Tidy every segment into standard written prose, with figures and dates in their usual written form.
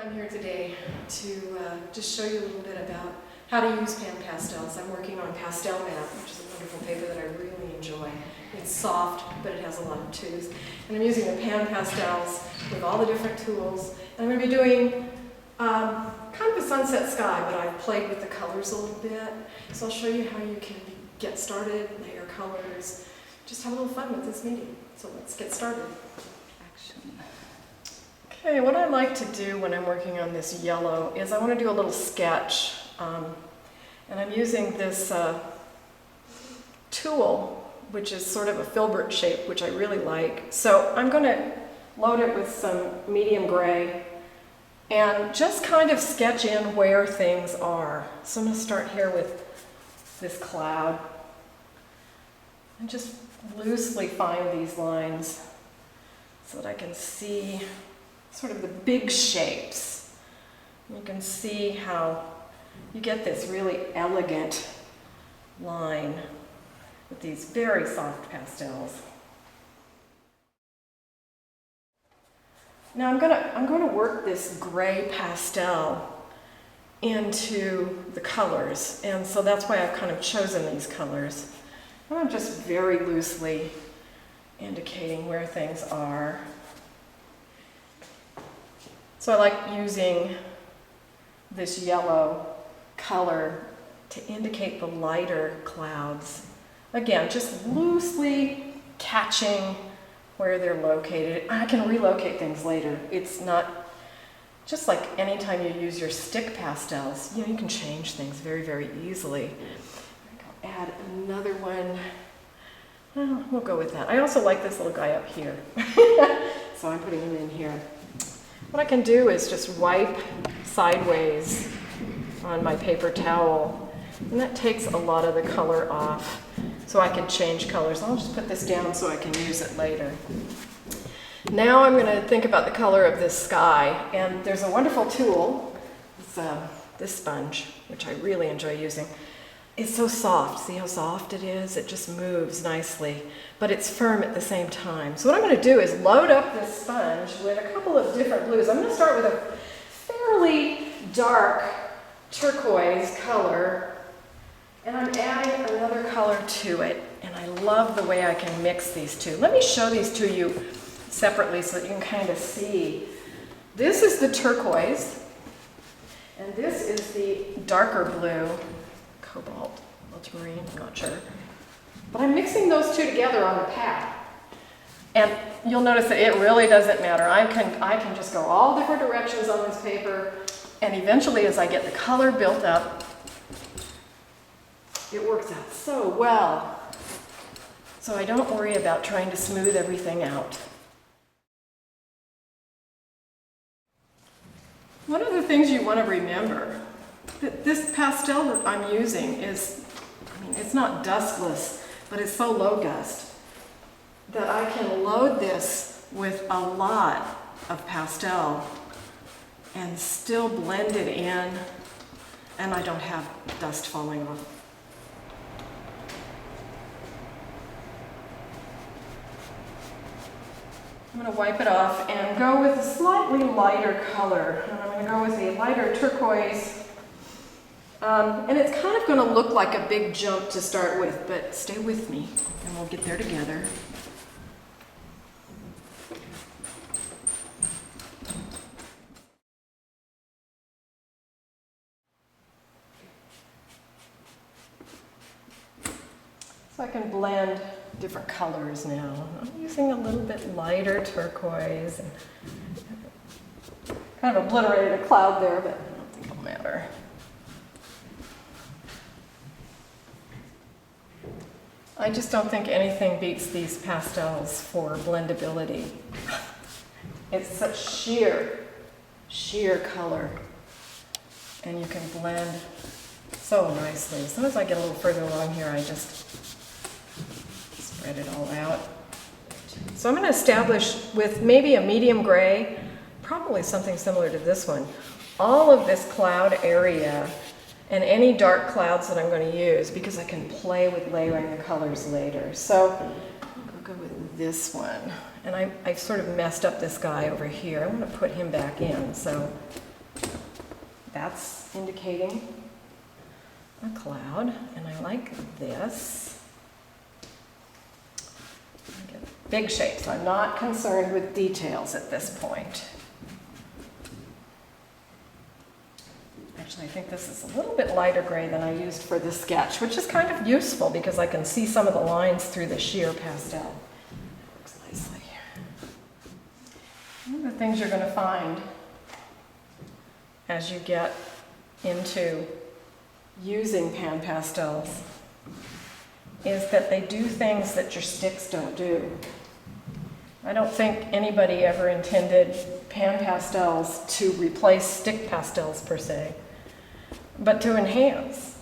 I'm here today to just show you a little bit about how to use PanPastels. I'm working on Pastel Map, which is a wonderful paper that I really enjoy. It's soft, but it has a lot of tooth. And I'm using the PanPastels with all the different tools. And I'm going to be doing kind of a sunset sky, but I've played with the colors a little bit. So I'll show you how you can get started, layer colors, just have a little fun with this medium. So let's get started. Action. Okay, what I like to do when I'm working on this yellow is I want to do a little sketch. And I'm using this tool, which is sort of a filbert shape, which I really like. So I'm going to load it with some medium gray and just kind of sketch in where things are. So I'm going to start here with this cloud and just loosely find these lines so that I can see sort of the big shapes. You can see how you get this really elegant line with these very soft pastels. Now I'm going to work this gray pastel into the colors, and so that's why I've kind of chosen these colors. And I'm just very loosely indicating where things are. So I like using this yellow color to indicate the lighter clouds. Again, just loosely catching where they're located. I can relocate things later. It's not just like anytime you use your stick pastels, you can change things very, very easily. I'll add another one. Well, we'll go with that. I also like this little guy up here. So I'm putting him in here. What I can do is just wipe sideways on my paper towel, and that takes a lot of the color off, so I can change colors. I'll just put this down so I can use it later. Now I'm going to think about the color of this sky, and there's a wonderful tool. It's this sponge, which I really enjoy using. It's so soft. See how soft it is? It just moves nicely, but it's firm at the same time. So what I'm going to do is load up this sponge with a couple of different blues. I'm going to start with a fairly dark turquoise color, and I'm adding another color to it, and I love the way I can mix these two. Let me show these to you separately so that you can kind of see. This is the turquoise, and this is the darker blue. Cobalt, ultramarine, not sure. But I'm mixing those two together on the pad. And you'll notice that it really doesn't matter. I can just go all different directions on this paper, and eventually as I get the color built up, it works out so well. So I don't worry about trying to smooth everything out. One of the things you want to remember, this pastel that I'm using is, it's not dustless, but it's so low dust that I can load this with a lot of pastel and still blend it in, and I don't have dust falling off. I'm going to wipe it off and go with a slightly lighter color. And I'm going to go with a lighter turquoise. And it's kind of going to look like a big jump to start with, but stay with me and we'll get there together. So I can blend different colors now. I'm using a little bit lighter turquoise and kind of obliterated a cloud there, but I don't think it'll matter. I just don't think anything beats these pastels for blendability. It's such sheer color, and you can blend so nicely. As soon as I get a little further along here, I just spread it all out. So I'm going to establish with maybe a medium gray, probably something similar to this one, all of this cloud area and any dark clouds that I'm going to use, because I can play with layering the colors later. So I'll go with this one. And I've sort of messed up this guy over here. I want to put him back in. So that's indicating a cloud, and I like this. I get big shapes. I'm not concerned with details at this point. Actually, I think this is a little bit lighter gray than I used for the sketch, which is kind of useful because I can see some of the lines through the sheer pastel. Works nicely. One of the things you're going to find as you get into using PanPastels is that they do things that your sticks don't do. I don't think anybody ever intended PanPastels to replace stick pastels per se, but to enhance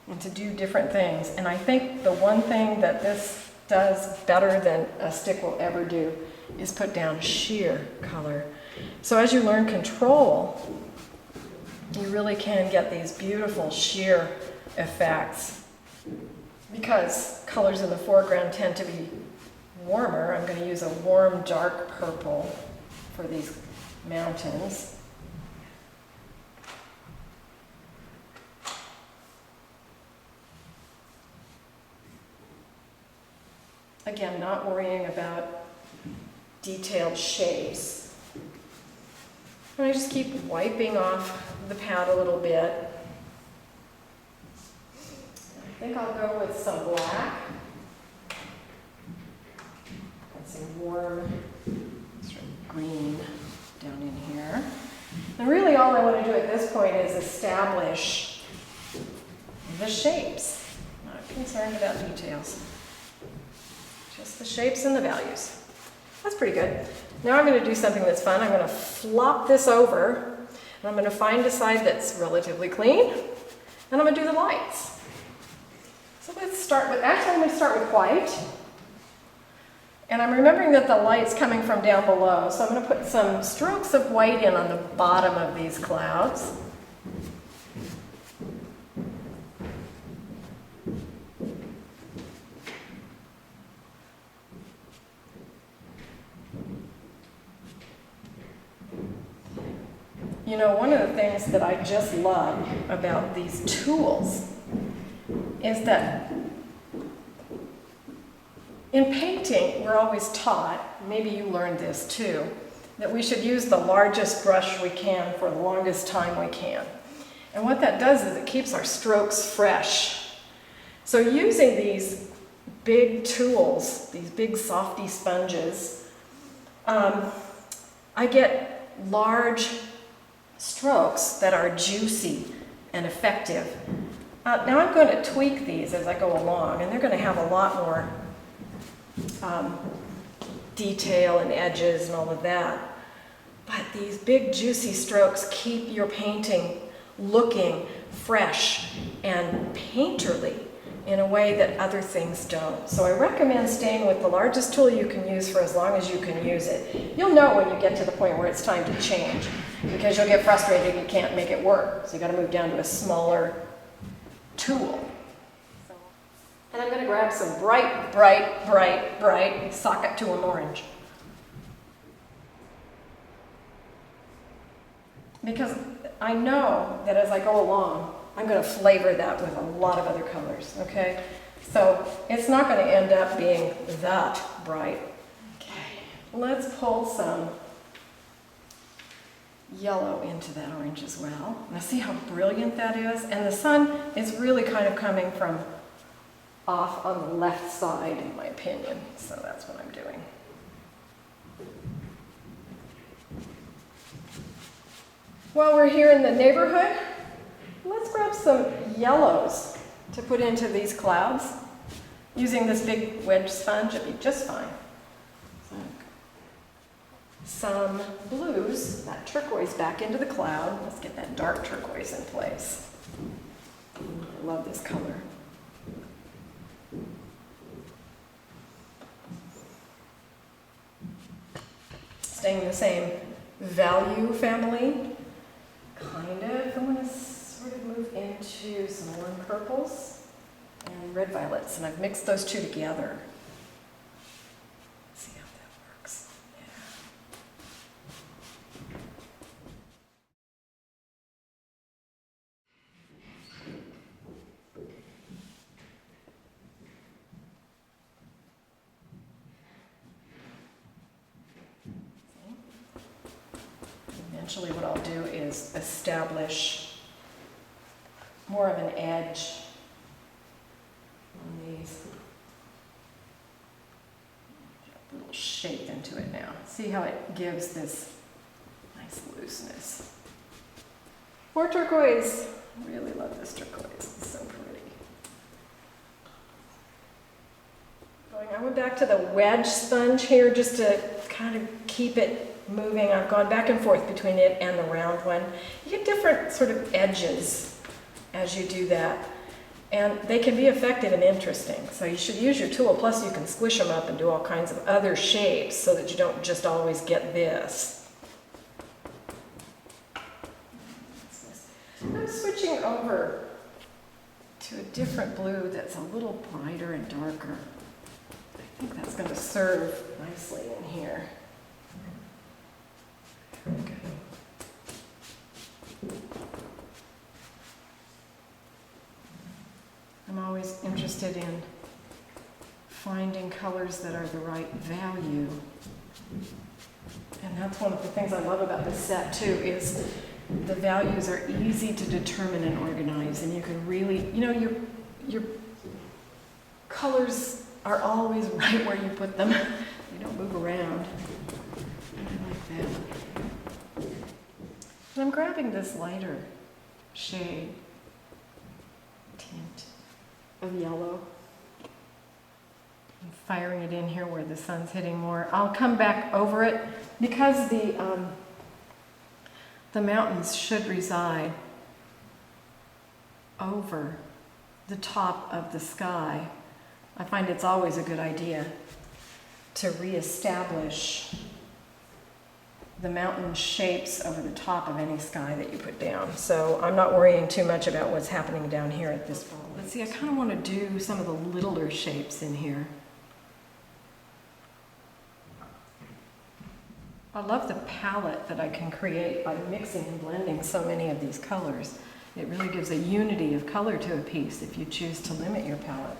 and to do different things. And I think the one thing that this does better than a stick will ever do is put down sheer color. So as you learn control, you really can get these beautiful sheer effects. Because colors in the foreground tend to be warmer, I'm going to use a warm dark purple for these mountains. Again, not worrying about detailed shapes. And I just keep wiping off the pad a little bit. I think I'll go with some black and some warm sort of green down in here. And really all I want to do at this point is establish the shapes. Not concerned about details. Just the shapes and the values. That's pretty good. Now I'm going to do something that's fun. I'm going to flop this over, and I'm going to find a side that's relatively clean, and I'm going to do the lights. So let's start with, actually I'm going to start with white. And I'm remembering that the light's coming from down below, so I'm going to put some strokes of white in on the bottom of these clouds. You know, one of the things that I just love about these tools is that in painting, we're always taught, maybe you learned this too, that we should use the largest brush we can for the longest time we can. And what that does is it keeps our strokes fresh. So using these big tools, these big softy sponges, I get large strokes that are juicy and effective. Now I'm going to tweak these as I go along, and they're going to have a lot more detail and edges and all of that. But these big juicy strokes keep your painting looking fresh and painterly in a way that other things don't. So I recommend staying with the largest tool you can use for as long as you can use it. You'll know when you get to the point where it's time to change, because you'll get frustrated you can't make it work. So you got to move down to a smaller tool. And I'm going to grab some bright, bright, bright, bright, socket to an orange. Because I know that as I go along, I'm going to flavor that with a lot of other colors, okay? So it's not going to end up being that bright. Okay, let's pull some yellow into that orange as well. Now see how brilliant that is? And the sun is really kind of coming from off on the left side, in my opinion. So that's what I'm doing. While we're here in the neighborhood, let's grab some yellows to put into these clouds. Using this big wedge sponge, it'd be just fine. Some blues, that turquoise back into the cloud. Let's get that dark turquoise in place. I love this color. Staying in the same value family, kind of. I want to sort of move into some warm purples and red violets, and I've mixed those two together. eventually what I'll do is establish more of an edge on these. A little shape into it now. See how it gives this nice looseness. More turquoise. I really love this turquoise. It's so pretty. I went back to the wedge sponge here just to kind of keep it moving. I've gone back and forth between it and the round one. You get different sort of edges as you do that, and they can be effective and interesting. So you should use your tool, plus you can squish them up and do all kinds of other shapes so that you don't just always get this. I'm switching over to a different blue that's a little brighter and darker. I think that's going to serve nicely in here. There we go. I'm always interested in finding colors that are the right value. And that's one of the things I love about this set too, is the values are easy to determine and organize, and you can really, you know, your colors are always right where you put them. They don't move around. I like that. And I'm grabbing this lighter shade, tint of yellow, and firing it in here where the sun's hitting more. I'll come back over it because the mountains should reside over the top of the sky. I find it's always a good idea to reestablish the mountain shapes over the top of any sky that you put down. So I'm not worrying too much about what's happening down here at this point. Let's see, I kind of want to do some of the littler shapes in here. I love the palette that I can create by mixing and blending so many of these colors. It really gives a unity of color to a piece if you choose to limit your palette.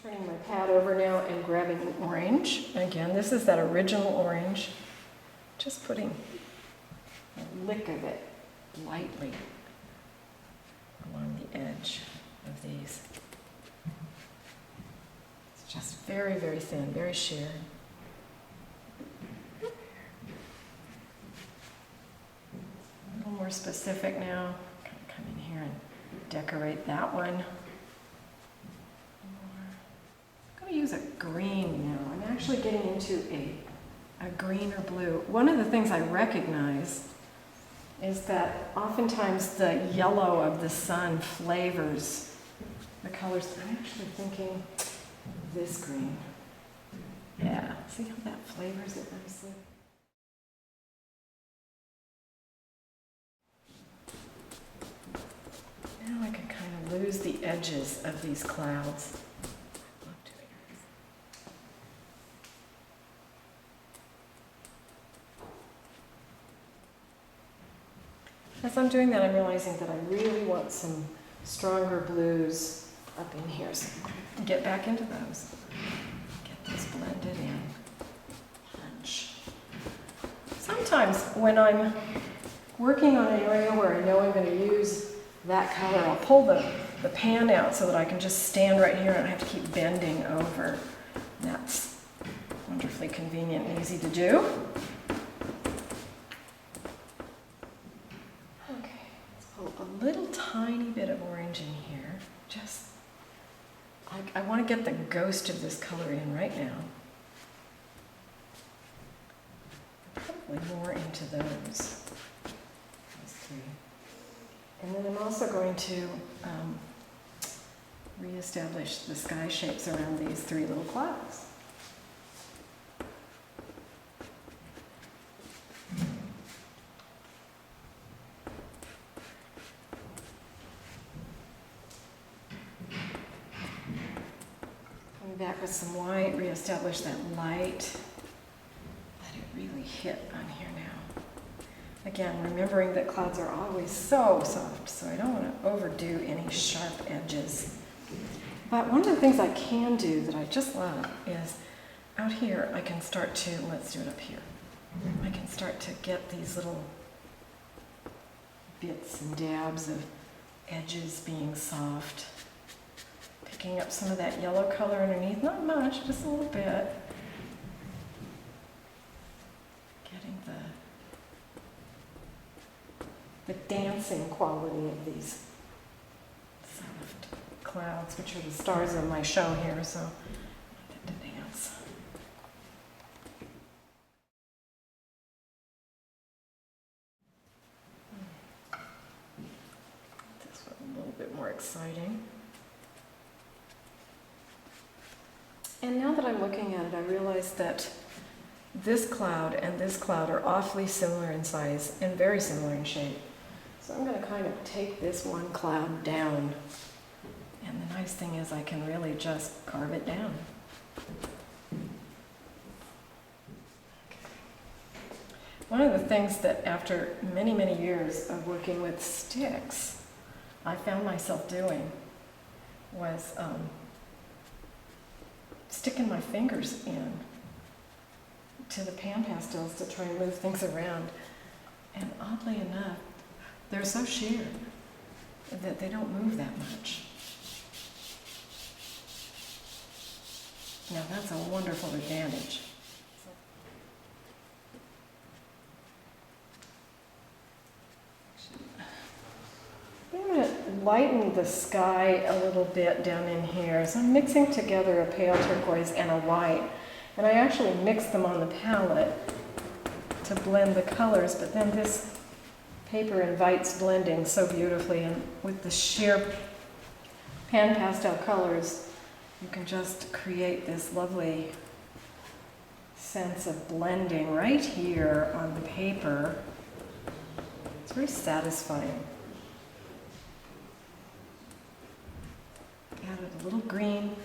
Turning my pad over now and grabbing an orange. Again, this is that original orange. Just putting a lick of it lightly along the edge of these. It's just very, very thin, very sheer. A little more specific now. Kind of come in here and decorate that one. I'm going to use a green now. I'm actually getting into a green or blue. One of the things I recognize is that oftentimes the yellow of the sun flavors the colors. I'm actually thinking this green. Yeah, see how that flavors it nicely? Now I can kind of lose the edges of these clouds. As I'm doing that, I'm realizing that I really want some stronger blues up in here. So get back into those. Get this blended in. Punch. Sometimes when I'm working on an area where I know I'm going to use that color, I'll pull the pan out so that I can just stand right here and I don't have to keep bending over. That's wonderfully convenient and easy to do. A little tiny bit of orange in here. Just, I want to get the ghost of this color in right now. Probably more into those three. And then I'm also going to reestablish the sky shapes around these three little clouds. back with some white, reestablish that light. Let it really hit on here now. Again, remembering that clouds are always so soft, so I don't want to overdo any sharp edges. But one of the things I can do that I just love is out here I can start to, let's do it up here. I can start to get these little bits and dabs of edges being soft. Picking up some of that yellow color underneath, not much, just a little bit. Getting the dancing quality of these soft clouds, which are the stars of my show here, so I want them to dance. This one a little bit more exciting. And now that I'm looking at it, I realize that this cloud and this cloud are awfully similar in size and very similar in shape. So I'm going to kind of take this one cloud down. And the nice thing is I can really just carve it down. One of the things that after many, many years of working with sticks, I found myself doing was sticking my fingers in to the PanPastels to try and move things around. And oddly enough, they're so sheer that they don't move that much. Now that's a wonderful advantage. I'm going to lighten the sky a little bit down in here. So I'm mixing together a pale turquoise and a white. And I actually mixed them on the palette to blend the colors, but then this paper invites blending so beautifully, and with the sheer PanPastel colors, you can just create this lovely sense of blending right here on the paper. It's very satisfying. Added a little green,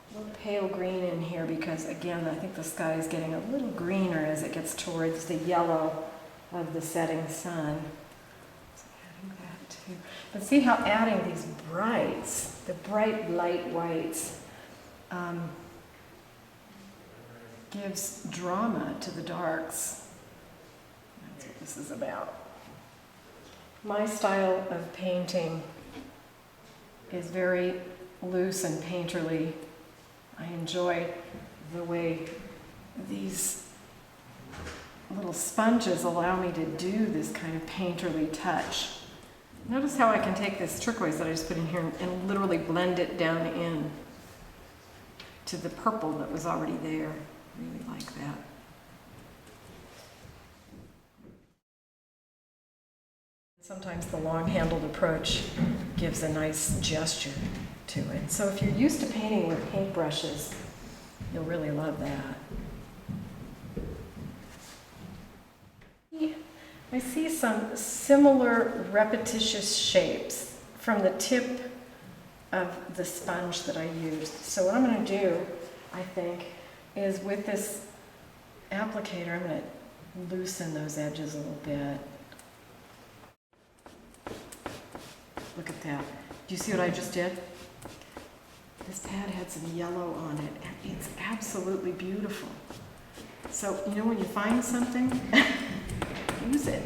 a little pale green in here because, again, I think the sky is getting a little greener as it gets towards the yellow of the setting sun. So adding that too. But see how adding these brights, the bright light whites, gives drama to the darks. That's what this is about. My style of painting is very loose and painterly. I enjoy the way these little sponges allow me to do this kind of painterly touch. Notice how I can take this turquoise that I just put in here and literally blend it down in to the purple that was already there. Really like that. Sometimes the long-handled approach gives a nice gesture to it. So if you're used to painting with paintbrushes, you'll really love that. I see some similar repetitious shapes from the tip of the sponge that I used. So what I'm going to do, I think, is with this applicator, I'm going to loosen those edges a little bit. Look at that. Do you see what I just did? This pad had some yellow on it, and it's absolutely beautiful. So, you know, when you find something, use it.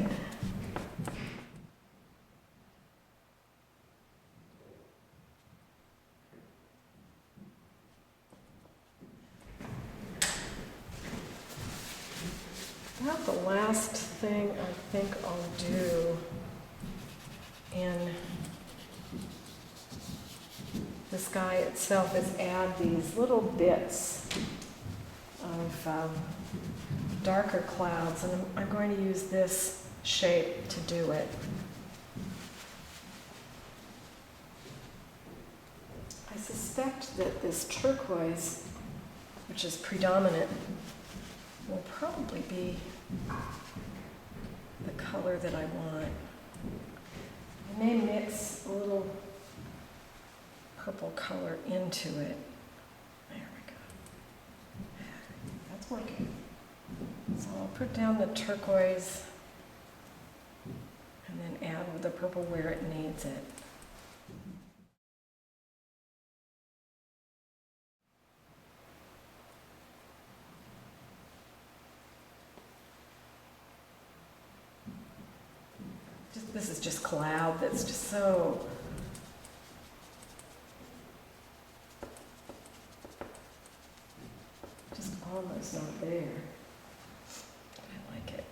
About the last thing I think I'll do in the sky itself is add these little bits of darker clouds, and I'm going to use this shape to do it. I suspect that this turquoise, which is predominant, will probably be the color that I want. I may mix a little purple color into it. There we working. So I'll put down the turquoise and then add the purple where it needs it. This is just cloud that's just so just almost not there. I like it.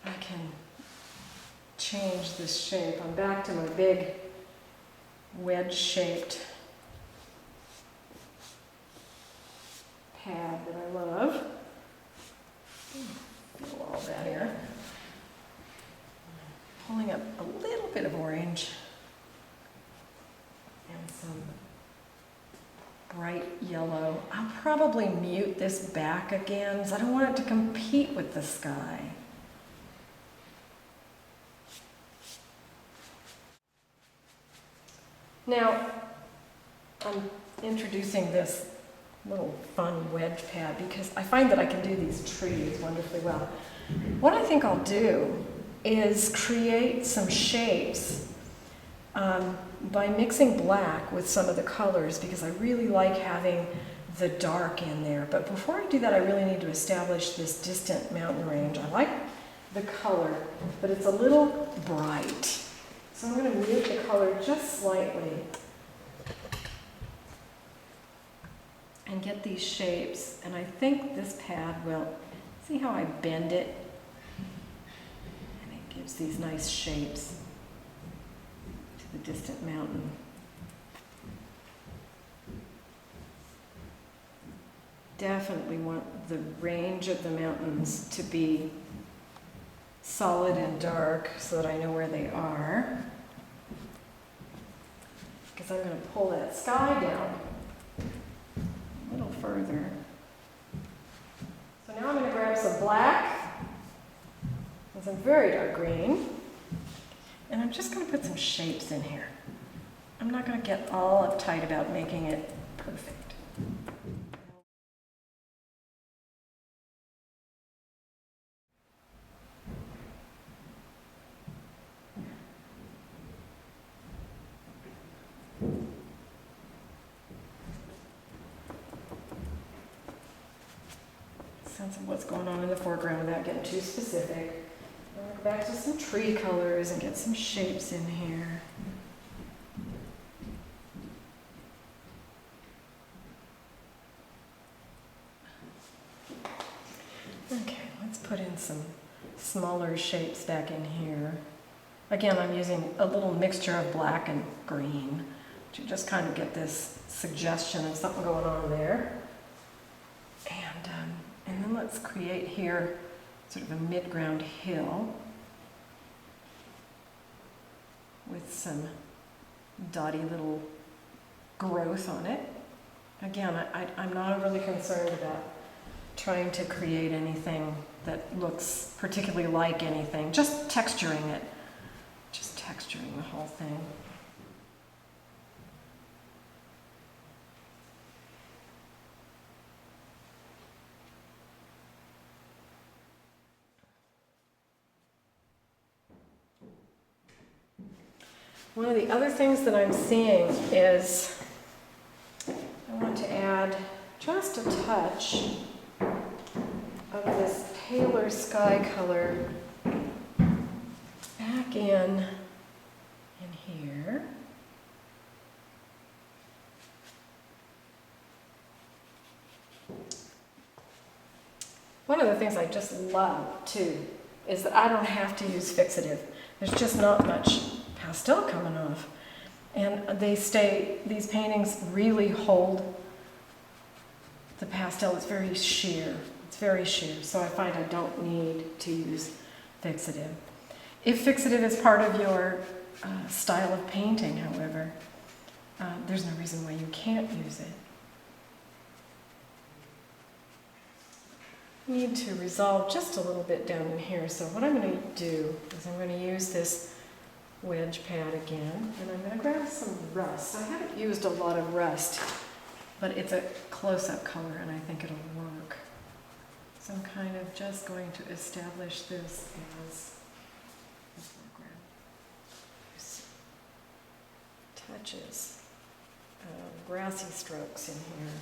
I can change this shape. I'm back to my big wedge-shaped pad that I love. Feel all that here. Pulling up a little bit of orange and some bright yellow. I'll probably mute this back again because I don't want it to compete with the sky. Now, I'm introducing this little fun wedge pad because I find that I can do these trees wonderfully well. What I think I'll do is create some shapes by mixing black with some of the colors because I really like having the dark in there. But before I do that, I really need to establish this distant mountain range. I like the color, but it's a little bright. So I'm going to mute the color just slightly and get these shapes. And I think this pad will, see how I bend it? And it gives these nice shapes to the distant mountain. Definitely want the range of the mountains to be solid and dark so that I know where they are. Because I'm going to pull that sky down a little further. So now I'm going to grab some black and some very dark green. And I'm just going to put some shapes in here. I'm not going to get all uptight about making it perfect. Sense of what's going on in the foreground without getting too specific. I'm going to go back to some tree colors and get some shapes in here. Okay, let's put in some smaller shapes back in here. Again, I'm using a little mixture of black and green to just kind of get this suggestion of something going on there. And then let's create here sort of a mid-ground hill with some dotty little growth on it. Again, I'm not overly concerned about trying to create anything that looks particularly like anything, just texturing it, just texturing the whole thing. One of the other things that I'm seeing is I want to add just a touch of this paler sky color back in here. One of the things I just love too is that I don't have to use fixative. There's just not much pastel coming off. And these paintings really hold the pastel. It's very sheer. It's very sheer. So I find I don't need to use fixative. If fixative is part of your style of painting, however, there's no reason why you can't use it. I need to resolve just a little bit down in here. So what I'm going to do is I'm going to use this wedge pad again, and I'm going to grab some rust. I haven't used a lot of rust, but it's a close-up color and I think it'll work. So I'm kind of just going to establish this as the foreground. Touches of grassy strokes in here.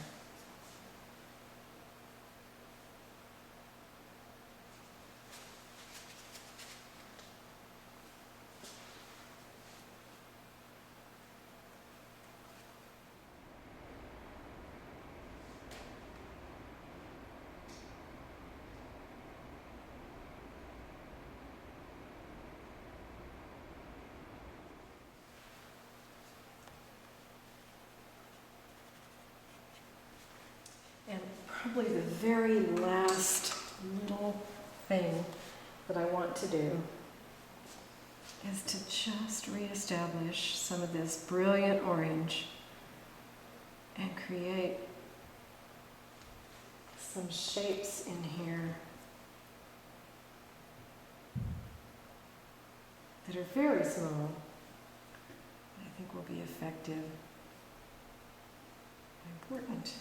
And probably the very last little thing that I want to do is to just reestablish some of this brilliant orange and create some shapes in here that are very small, I think will be effective and important.